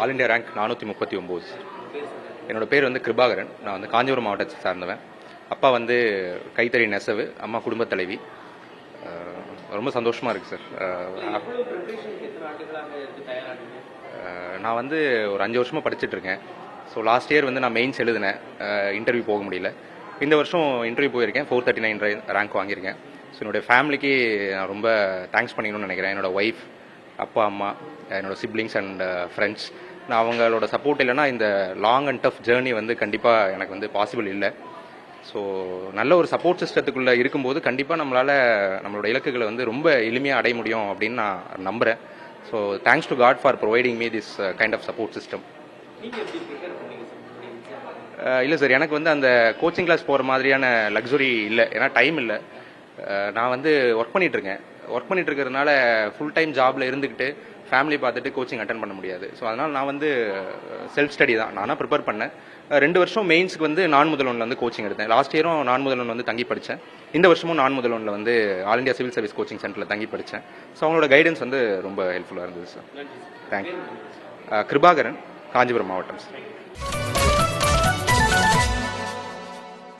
All India rank 439. என்னோட பேர் வந்து கிருபாகரன். நான் வந்து காஞ்சிபுரம் மாவட்டத்தை சார்ந்தவன். அப்பா வந்து கைத்தறி நெசவு, அம்மா குடும்பத் தலைவி. ரொம்ப சந்தோஷமாக இருக்குது சார். நான் வந்து ஒரு 5 வருஷமாக படிச்சுட்டு இருக்கேன். ஸோ லாஸ்ட் இயர் வந்து நான் மெயின்ஸ் எழுதினேன், இன்டர்வியூ போக முடியல. இந்த வருஷம் இன்டர்வியூ போயிருக்கேன், 439 ரேங்க் வாங்கியிருக்கேன். ஸோ என்னோடய ஃபேமிலிக்கு நான் ரொம்ப தேங்க்ஸ் பண்ணிக்கணும்னு நினைக்கிறேன். என்னோடய ஒய்ஃப், அப்பா அம்மா, என்னோடய சிப்ளிங்ஸ் அண்ட் ஃப்ரெண்ட்ஸ். நான் அவங்களோட சப்போர்ட் இல்லைன்னா இந்த லாங் அண்ட் டஃப் ஜேர்னி வந்து கண்டிப்பாக எனக்கு வந்து பாசிபிள் இல்லை. ஸோ நல்ல ஒரு சப்போர்ட் சிஸ்டத்துக்குள்ளே இருக்கும்போது கண்டிப்பாக நம்மளோட இலக்குகளை வந்து ரொம்ப எளிமையாக அடைய முடியும் அப்படின்னு நான் நம்புகிறேன். So thanks to God for providing me this kind of support system. இல்லை சார், எனக்கு வந்து அந்த கோச்சிங் கிளாஸ் போகிற மாதிரியான லக்ஸுரி இல்லை, ஏன்னா டைம் இல்லை. நான் வந்து ஒர்க் பண்ணிட்டு இருக்கிறதுனால ஃபுல் டைம் ஜாப்ல இருந்துக்கிட்டு ஃபேமிலி பார்த்துட்டு கோச்சிங் அட்டன் பண்ண முடியாது. ஸோ அதனால் நான் வந்து செல்ஃப் ஸ்டடி தான் நானாக ப்ரிப்பேர் பண்ணேன். 2 வருஷம் மெயின்ஸுக்கு வந்து நான் முதல்வனில் வந்து கோச்சிங் எடுத்தேன். லாஸ்ட் இயரும் நான் முதல்வன் வந்து தங்கி படித்தேன். இந்த வருஷமும் நான் முதல்வனில் வந்து all India civil service coaching சென்டரில் தங்கி படித்தேன். ஸோ அவங்களோட கைடன்ஸ் வந்து ரொம்ப ஹெல்ப்ஃபுல்லாக இருந்தது சார். தேங்க்யூ. கிருபாகரன், காஞ்சிபுரம் மாவட்டம் சார்.